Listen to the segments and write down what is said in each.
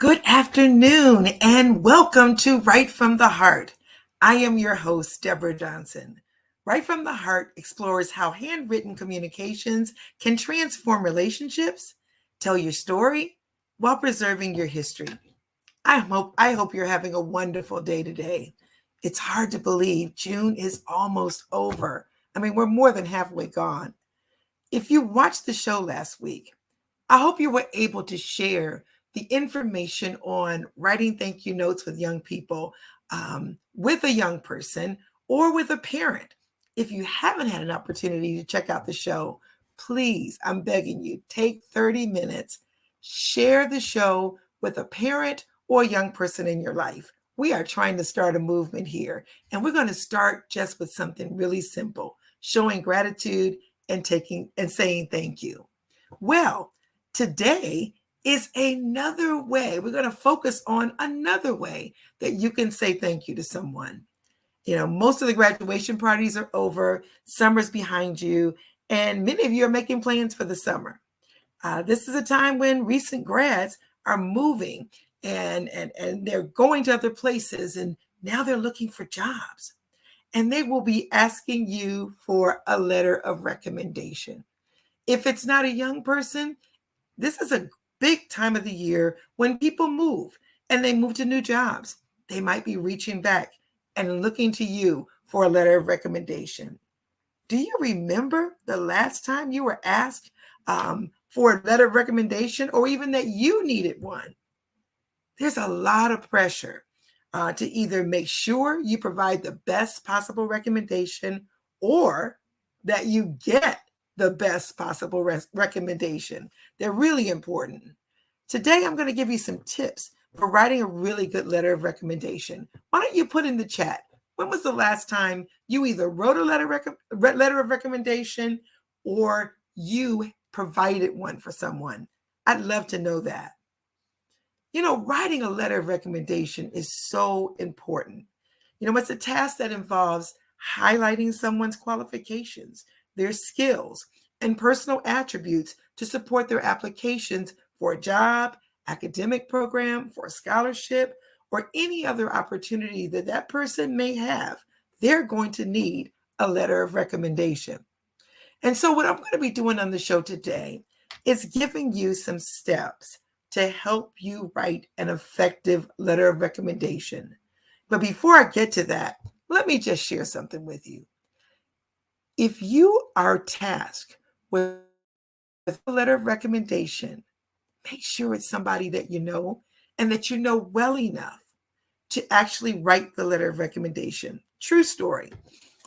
Good afternoon and welcome to Write from the Heart. I am your host, Deborah Johnson. Write from the Heart explores how handwritten communications can transform relationships, tell your story while preserving your history. I hope you're having a wonderful day today. It's hard to believe June is almost over. We're more than halfway gone. If you watched the show last week, I hope you were able to share the information on writing thank you notes with young people, with a young person, or with a parent. If you haven't had an opportunity to check out the show, please, I'm begging you, take 30 minutes, share the show with a parent or a young person in your life. We are trying to start a movement here, and we're going to start just with something really simple, showing gratitude and saying thank you. Well, today is another way. We're going to focus on another way that you can say thank you to someone. Most of the graduation parties are over, summer's behind you, and many of you are making plans for the summer. This is a time when recent grads are moving and they're going to other places, and now they're looking for jobs. And they will be asking you for a letter of recommendation. If it's not a young person, this is a big time of the year when people move and they move to new jobs. They might be reaching back and looking to you for a letter of recommendation. Do you remember the last time you were asked for a letter of recommendation, or even that you needed one? There's a lot of pressure to either make sure you provide the best possible recommendation or that you get the best possible recommendation. They're really important. Today, I'm going to give you some tips for writing a really good letter of recommendation. Why don't you put in the chat, when was the last time you either wrote a letter of recommendation or you provided one for someone? I'd love to know that. Writing a letter of recommendation is so important. It's a task that involves highlighting someone's qualifications, their skills, and personal attributes to support their applications for a job, academic program, for a scholarship, or any other opportunity that person may have. They're going to need a letter of recommendation. And so what I'm going to be doing on the show today is giving you some steps to help you write an effective letter of recommendation. But before I get to that, let me just share something with you. If you are tasked with a letter of recommendation, make sure it's somebody that you know and that you know well enough to actually write the letter of recommendation. True story.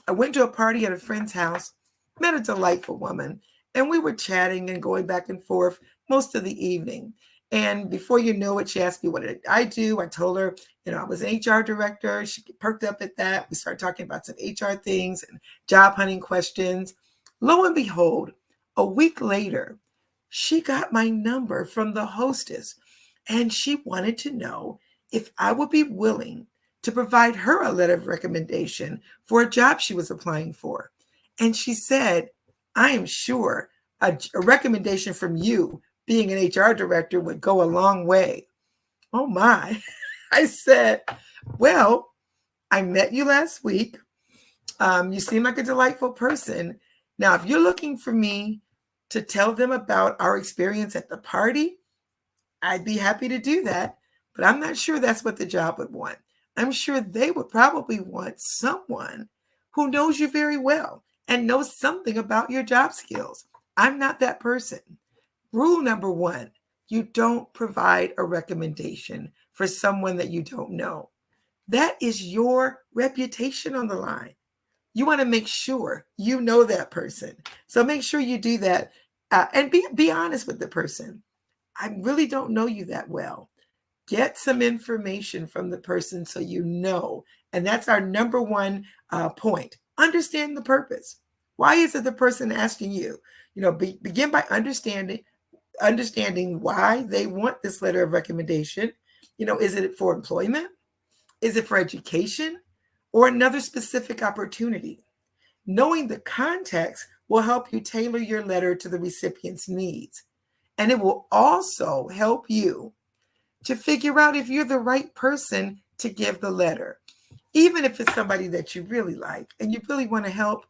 I went to a party at a friend's house, met a delightful woman, and we were chatting and going back and forth most of the evening. And before you know it, she asked me, what did I do? I told her, I was an HR director. She perked up at that. We started talking about some HR things and job hunting questions. Lo and behold, a week later, she got my number from the hostess, and she wanted to know if I would be willing to provide her a letter of recommendation for a job she was applying for. And she said, I am sure a recommendation from you, being an HR director, would go a long way. Oh my. I said, well, I met you last week. You seem like a delightful person. Now, if you're looking for me to tell them about our experience at the party, I'd be happy to do that. But I'm not sure that's what the job would want. I'm sure they would probably want someone who knows you very well and knows something about your job skills. I'm not that person. Rule number one, you don't provide a recommendation for someone that you don't know. That is your reputation on the line. You want to make sure you know that person. So make sure you do that and be honest with the person. I really don't know you that well. Get some information from the person so you know. And that's our number one point. Understand the purpose. Why is it the person asking you? Begin by understanding why they want this letter of recommendation. Is it for employment? Is it for education? Or another specific opportunity? Knowing the context will help you tailor your letter to the recipient's needs. And it will also help you to figure out if you're the right person to give the letter. Even if it's somebody that you really like and you really want to help,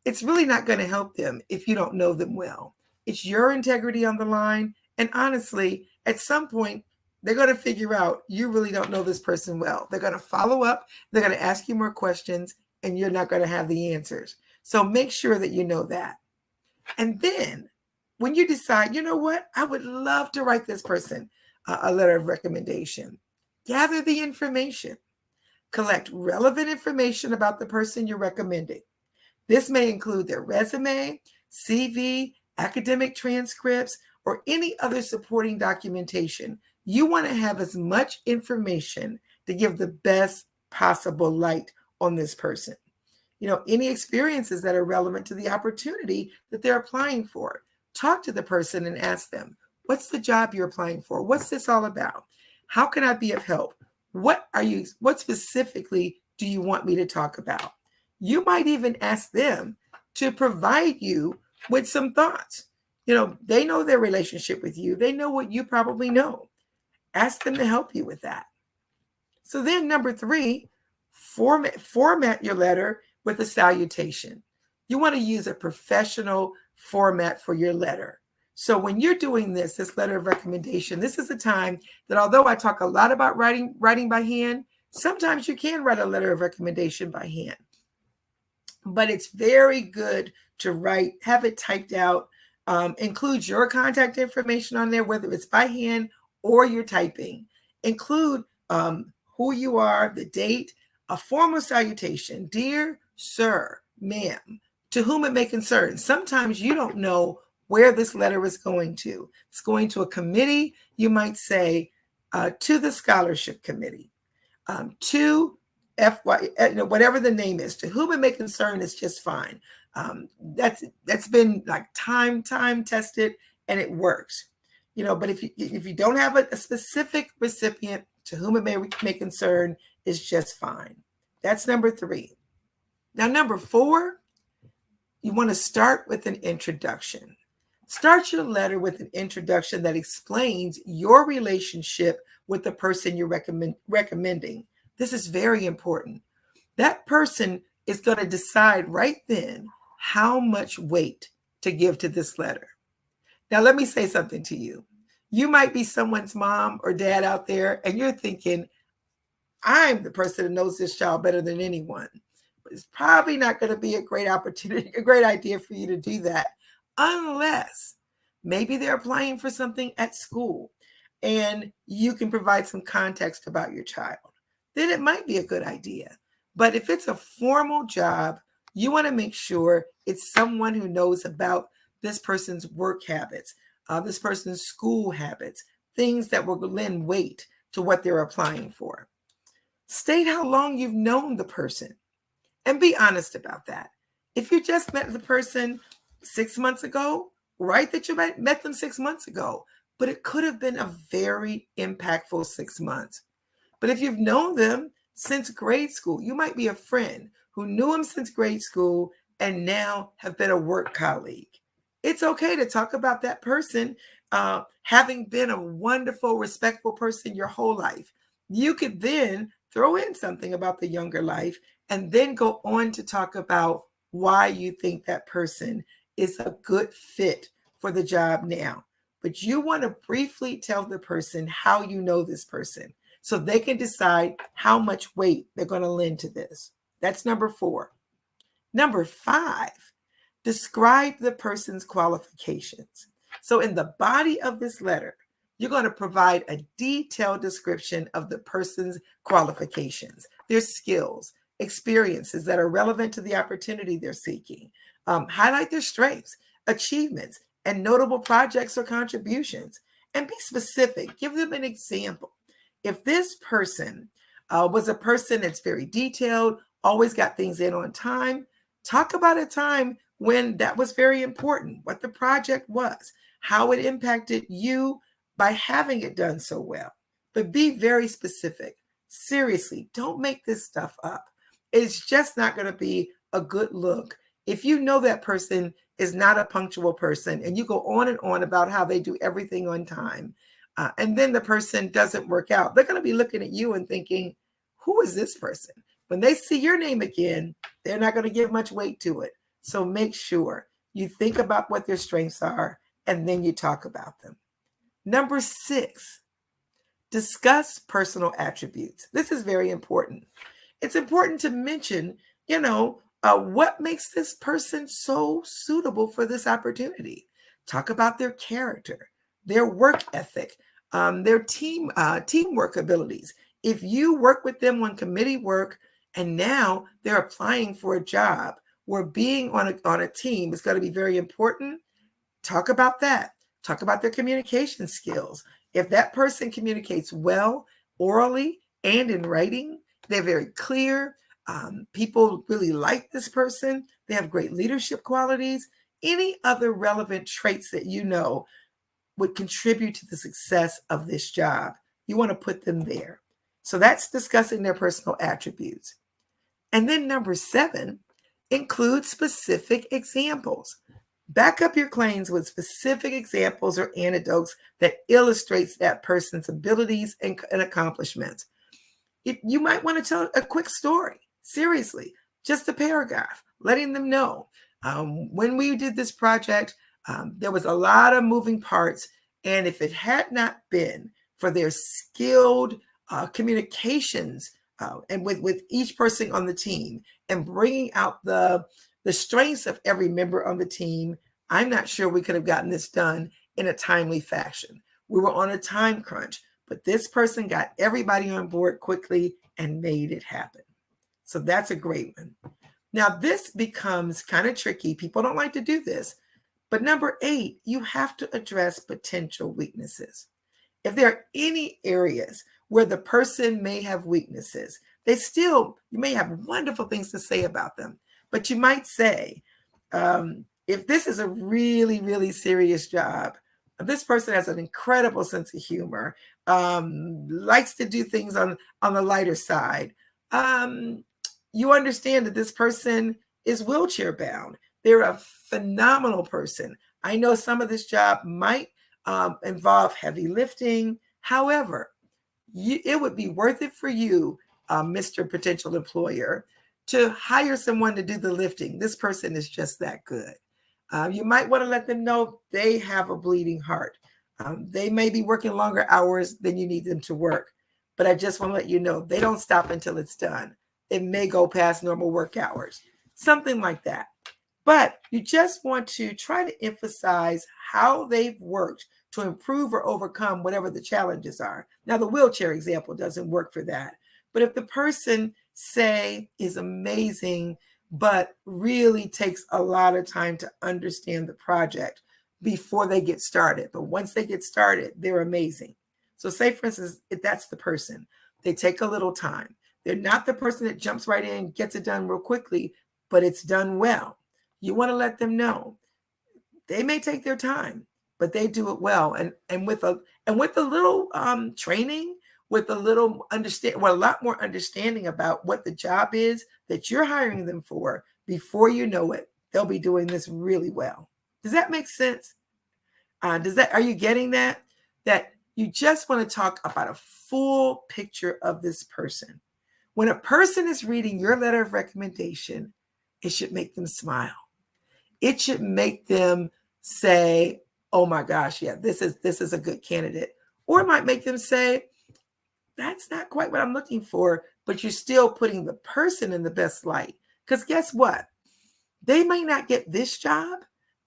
it's really not going to help them if you don't know them well. It's your integrity on the line. And honestly, at some point, they're going to figure out you really don't know this person well. They're going to follow up, they're going to ask you more questions, and you're not going to have the answers. So make sure that you know that. And then when you decide, you know what, I would love to write this person a letter of recommendation, gather the information, collect relevant information about the person you're recommending. This may include their resume, CV, academic transcripts, or any other supporting documentation. You want to have as much information to give the best possible light on this person. Any experiences that are relevant to the opportunity that they're applying for. Talk to the person and ask them, what's the job you're applying for? What's this all about? How can I be of help? What specifically do you want me to talk about? You might even ask them to provide you with some thoughts. They know their relationship with you. They know what you probably know. Ask them to help you with that. So then number 3, format your letter with a salutation. You want to use a professional format for your letter. So when you're doing this letter of recommendation, this is a time that although I talk a lot about writing by hand, sometimes you can write a letter of recommendation by hand. But it's very good to have it typed out, include your contact information on there, whether it's by hand or you're typing. Include who you are, the date, a formal salutation, dear sir, ma'am, to whom it may concern. Sometimes you don't know where this letter is going to. It's going to a committee. You might say to the scholarship committee, to FY, whatever the name is, to whom it may concern is just fine. That's been like time tested and it works. But if you don't have a specific recipient to whom it may concern, is just fine. That's number 3. Now, number 4, you want to start with an introduction. Start your letter with an introduction that explains your relationship with the person you're recommending. This is very important. That person is going to decide right then how much weight to give to this letter. Now, let me say something to you. You might be someone's mom or dad out there, and you're thinking, I'm the person that knows this child better than anyone. But it's probably not going to be a great opportunity, a great idea for you to do that, unless maybe they're applying for something at school and you can provide some context about your child. Then it might be a good idea. But if it's a formal job, you want to make sure it's someone who knows about this person's work habits, this person's school habits, things that will lend weight to what they're applying for. State how long you've known the person and be honest about that. If you just met the person 6 months ago, write that you met them 6 months ago, but it could have been a very impactful 6 months. But if you've known them since grade school, you might be a friend who knew them since grade school and now have been a work colleague. It's okay to talk about that person having been a wonderful, respectful person your whole life. You could then throw in something about the younger life and then go on to talk about why you think that person is a good fit for the job now. But you want to briefly tell the person how you know this person so they can decide how much weight they're going to lend to this. That's number 4. Number 5, describe the person's qualifications. So in the body of this letter, you're going to provide a detailed description of the person's qualifications, their skills, experiences that are relevant to the opportunity they're seeking. Highlight their strengths, achievements, and notable projects or contributions. And be specific. Give them an example. If this person was a person that's very detailed, always got things in on time, talk about a time when that was very important, what the project was, how it impacted you by having it done so well. But be very specific. Seriously, don't make this stuff up. It's just not going to be a good look. If you know that person is not a punctual person and you go on and on about how they do everything on time, and then the person doesn't work out, they're going to be looking at you and thinking, who is this person? When they see your name again, they're not going to give much weight to it. So make sure you think about what their strengths are and then you talk about them. Number 6, discuss personal attributes. This is very important. It's important to mention, what makes this person so suitable for this opportunity. Talk about their character, their work ethic, their teamwork abilities. If you work with them on committee work and now they're applying for a job where being on a team is going to be very important, talk about that. Talk about their communication skills. If that person communicates well orally and in writing, they're very clear. People really like this person. They have great leadership qualities. Any other relevant traits that you know would contribute to the success of this job, you want to put them there. So that's discussing their personal attributes. And then number 7, include specific examples. Back up your claims with specific examples or anecdotes that illustrates that person's abilities and accomplishments. You might want to tell a quick story, seriously, just a paragraph, letting them know. When we did this project, there was a lot of moving parts, and if it had not been for their skilled communications and with each person on the team and bringing out the strengths of every member on the team, I'm not sure we could have gotten this done in a timely fashion. We were on a time crunch, but this person got everybody on board quickly and made it happen. So that's a great one. Now, this becomes kind of tricky. People don't like to do this. But number 8, you have to address potential weaknesses. If there are any areas where the person may have weaknesses, you may have wonderful things to say about them. But you might say, if this is a really, really serious job, this person has an incredible sense of humor, likes to do things on the lighter side. You understand that this person is wheelchair bound. They're a phenomenal person. I know some of this job might involve heavy lifting. However, it would be worth it for you, Mr. Potential Employer, to hire someone to do the lifting. This person is just that good. You might want to let them know they have a bleeding heart. They may be working longer hours than you need them to work, but I just want to let you know they don't stop until it's done. It may go past normal work hours, something like that. But you just want to try to emphasize how they've worked to improve or overcome whatever the challenges are. Now, the wheelchair example doesn't work for that. But if the person, say, is amazing, but really takes a lot of time to understand the project before they get started. But once they get started, they're amazing. So say, for instance, if that's the person, they take a little time. They're not the person that jumps right in, gets it done real quickly, but it's done well. You want to let them know they may take their time, but they do it well. And with a little training, with a lot more understanding about what the job is that you're hiring them for, before you know it, they'll be doing this really well. Does that make sense? Are you getting that? That you just want to talk about a full picture of this person. When a person is reading your letter of recommendation, it should make them smile. It should make them say, oh my gosh, yeah, this is a good candidate. Or it might make them say, that's not quite what I'm looking for, but you're still putting the person in the best light. Because guess what? They may not get this job,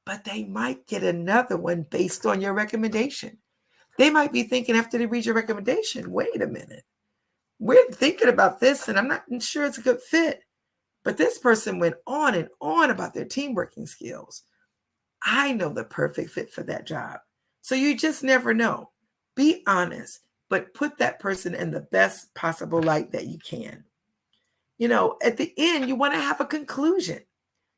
but they might get another one based on your recommendation. They might be thinking after they read your recommendation, wait a minute, we're thinking about this and I'm not sure it's a good fit. But this person went on and on about their team working skills. I know the perfect fit for that job. So you just never know. Be honest, but put that person in the best possible light that you can. At the end, you want to have a conclusion.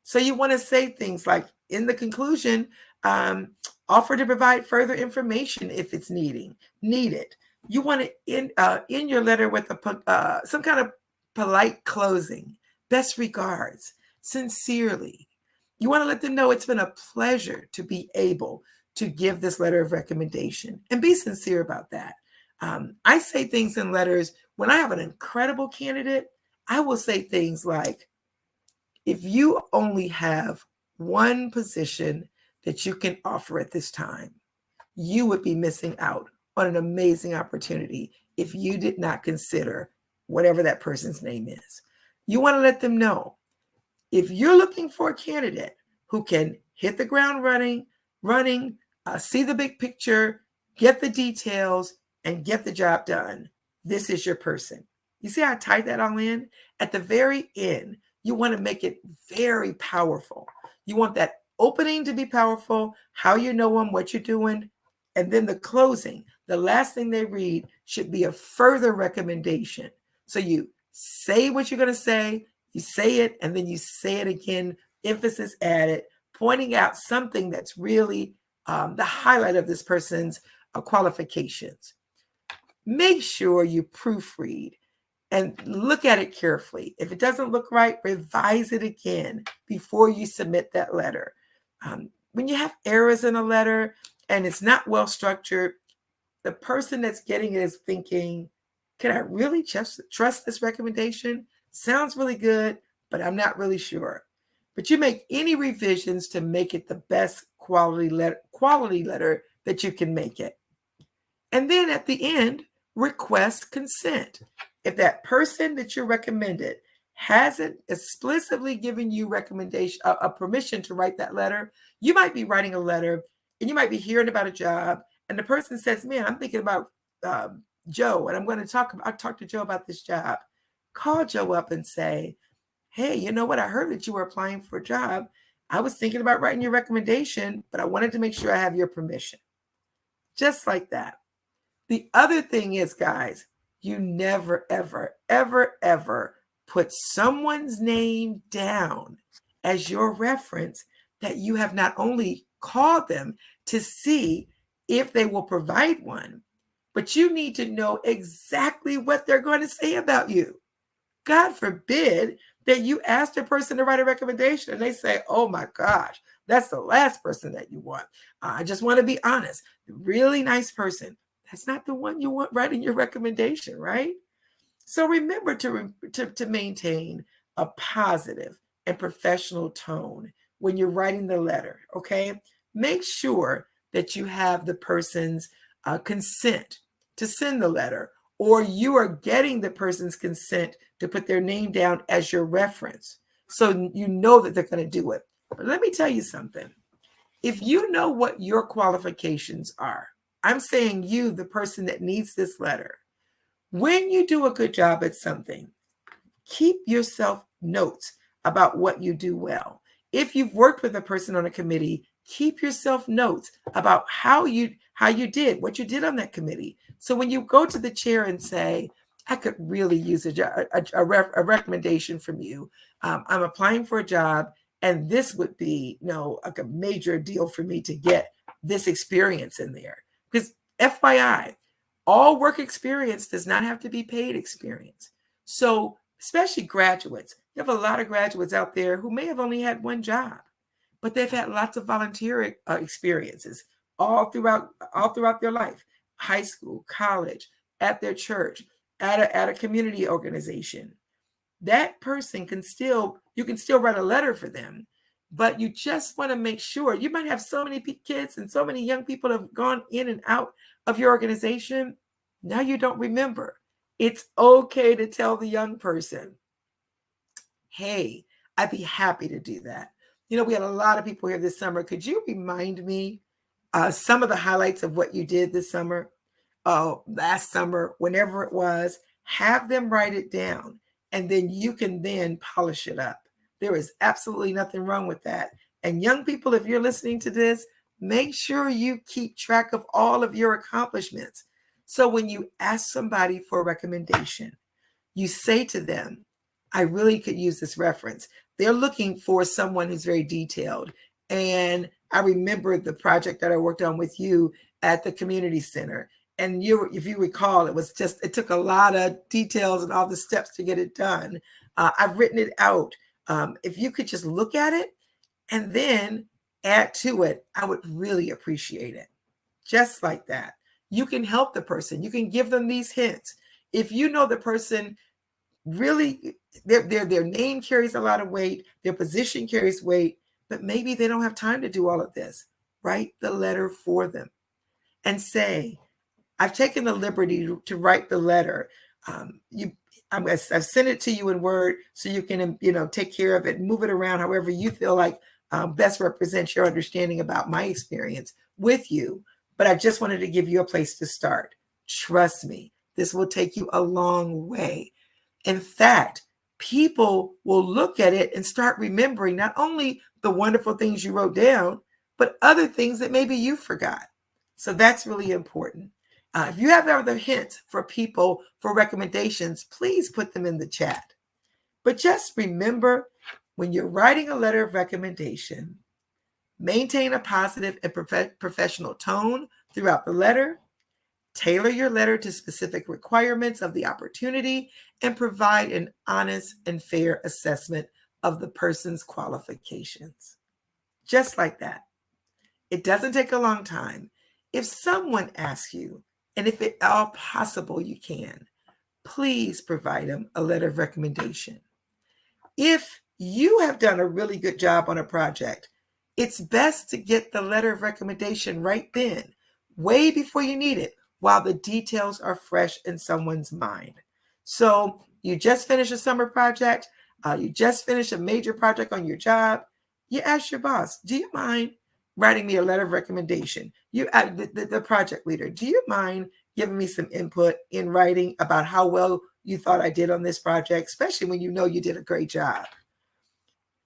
So you want to say things like, in the conclusion, offer to provide further information if it's needed. You want to end your letter with some kind of polite closing. Best regards, sincerely. You want to let them know it's been a pleasure to be able to give this letter of recommendation and be sincere about that. I say things in letters when I have an incredible candidate. I will say things like, if you only have one position that you can offer at this time, you would be missing out on an amazing opportunity if you did not consider whatever that person's name is. You want to let them know, if you're looking for a candidate who can hit the ground running, see the big picture, get the details, and get the job done, this is your person. You see how I tied that all in? At the very end, you want to make it very powerful. You want that opening to be powerful, how you know them, what you're doing, and then the closing. The last thing they read should be a further recommendation. So you say what you're going to say, you say it, and then you say it again, emphasis added, pointing out something that's really the highlight of this person's qualifications. Make sure you proofread and look at it carefully. If it doesn't look right, revise it again before you submit that letter. When you have errors in a letter and it's not well structured, the person that's getting it is thinking, can I really trust this recommendation? Sounds really good, but I'm not really sure. But you make any revisions to make it the best quality letter that you can make it. And then at the end, request consent. If that person that you recommended hasn't explicitly given you a permission to write that letter, you might be writing a letter and you might be hearing about a job, and the person says, man, I'm thinking about Joe, and I'm going to talk to Joe about this job. Call Joe up and say, hey, you know what? I heard that you were applying for a job. I was thinking about writing your recommendation, but I wanted to make sure I have your permission. Just like that. The other thing is, guys, you never, ever, ever, ever put someone's name down as your reference that you have not only called them to see if they will provide one, but you need to know exactly what they're going to say about you. God forbid that you ask a person to write a recommendation and they say, oh my gosh, that's the last person that you want. I just want to be honest. Really nice person. That's not the one you want writing your recommendation, right? So remember to maintain a positive and professional tone when you're writing the letter, okay? Make sure that you have the person's consent to send the letter, or you are getting the person's consent to put their name down as your reference. So you know that they're going to do it. But let me tell you something. If you know what your qualifications are, I'm saying you, the person that needs this letter, when you do a good job at something, keep yourself notes about what you do well. If you've worked with a person on a committee, keep yourself notes about how you did, what you did on that committee. So when you go to the chair and say, I could really use a recommendation from you. I'm applying for a job, and this would be, like a major deal for me to get this experience in there. Because FYI, all work experience does not have to be paid experience. So especially graduates, you have a lot of graduates out there who may have only had one job, but they've had lots of volunteer experiences all throughout their life, high school, college, at their church, at a community organization. That person you can still write a letter for them, but you just want to make sure. You might have so many kids and so many young people have gone in and out of your organization. Now you don't remember. It's okay to tell the young person, hey, I'd be happy to do that. We had a lot of people here this summer. Could you remind me some of the highlights of what you did this summer, last summer, whenever it was? Have them write it down, and then you can then polish it up. There is absolutely nothing wrong with that. And young people, if you're listening to this, make sure you keep track of all of your accomplishments. So when you ask somebody for a recommendation, you say to them, I really could use this reference. They're looking for someone who's very detailed. And I remember the project that I worked on with you at the community center. And if you recall, it took a lot of details and all the steps to get it done. I've written it out. If you could just look at it and then add to it, I would really appreciate it. Just like that. You can help the person. You can give them these hints. If you know the person really, their name carries a lot of weight, their position carries weight, but maybe they don't have time to do all of this. Write the letter for them and say, I've taken the liberty to write the letter. I've sent it to you in Word so you can, take care of it, move it around however you feel like best represents your understanding about my experience with you. But I just wanted to give you a place to start. Trust me, this will take you a long way. In fact, people will look at it and start remembering not only the wonderful things you wrote down, but other things that maybe you forgot. So that's really important. If you have other hints for people for recommendations, please put them in the chat. But just remember, when you're writing a letter of recommendation, maintain a positive and professional tone throughout the letter. Tailor your letter to specific requirements of the opportunity and provide an honest and fair assessment of the person's qualifications. Just like that. It doesn't take a long time. If someone asks you, and if at all possible you can, please provide them a letter of recommendation. If you have done a really good job on a project, it's best to get the letter of recommendation right then, way before you need it, while the details are fresh in someone's mind. So you just finished a summer project, you just finished a major project on your job, you ask your boss, do you mind writing me a letter of recommendation? The project leader, do you mind giving me some input in writing about how well you thought I did on this project, especially when you know you did a great job?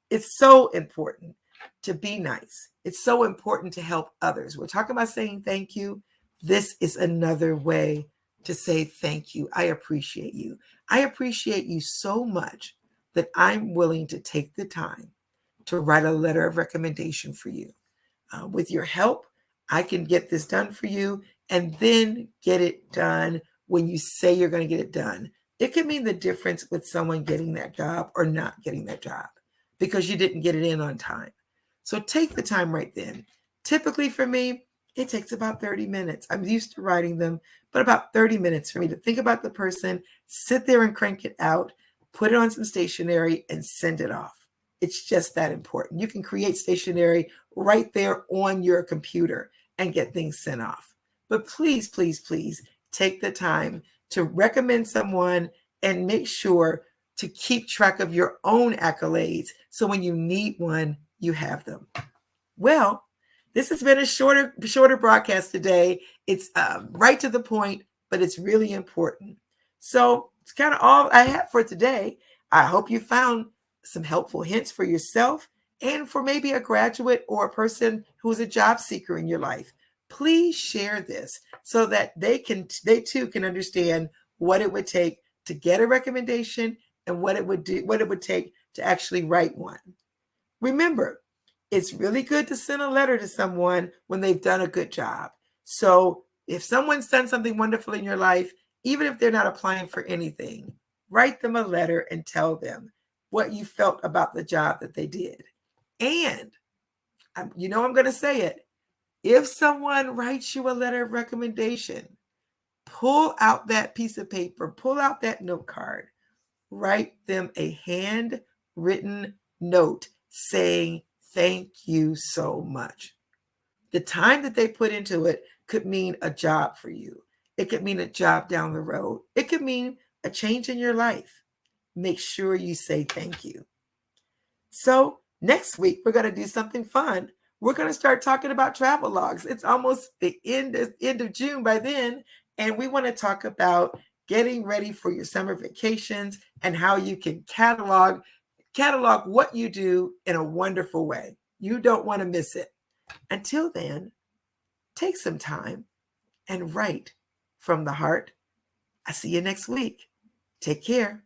It's so important to be nice. It's so important to help others. We're talking about saying thank you. This is another way to say thank you. I appreciate you. I appreciate you so much that I'm willing to take the time to write a letter of recommendation for you. With your help, I can get this done for you and then get it done when you say you're going to get it done. It can mean the difference with someone getting that job or not getting that job because you didn't get it in on time. So take the time right then. Typically for me, it takes about 30 minutes. I'm used to writing them, but about 30 minutes for me to think about the person, sit there and crank it out, put it on some stationery and send it off. It's just that important. You can create stationery right there on your computer and get things sent off. But please, please, please take the time to recommend someone and make sure to keep track of your own accolades so when you need one, you have them. Well, this has been a shorter broadcast today. It's right to the point, but it's really important. So it's kind of all I have for today. I hope you found some helpful hints for yourself and for maybe a graduate or a person who's a job seeker in your life. Please share this so that they too can understand what it would take to get a recommendation and what it would take to actually write one. Remember, it's really good to send a letter to someone when they've done a good job. So if someone's done something wonderful in your life, even if they're not applying for anything, write them a letter and tell them what you felt about the job that they did. And I'm going to say it. If someone writes you a letter of recommendation, pull out that piece of paper, pull out that note card, write them a handwritten note saying, thank you so much. The time that they put into it could mean a job for you. It could mean a job down the road. It could mean a change in your life. Make sure you say thank you. So next week, we're going to do something fun. We're going to start talking about travel logs. It's almost the end of June by then. And we want to talk about getting ready for your summer vacations and how you can catalog what you do in a wonderful way. You don't want to miss it. Until then, take some time and write from the heart. I'll see you next week. Take care.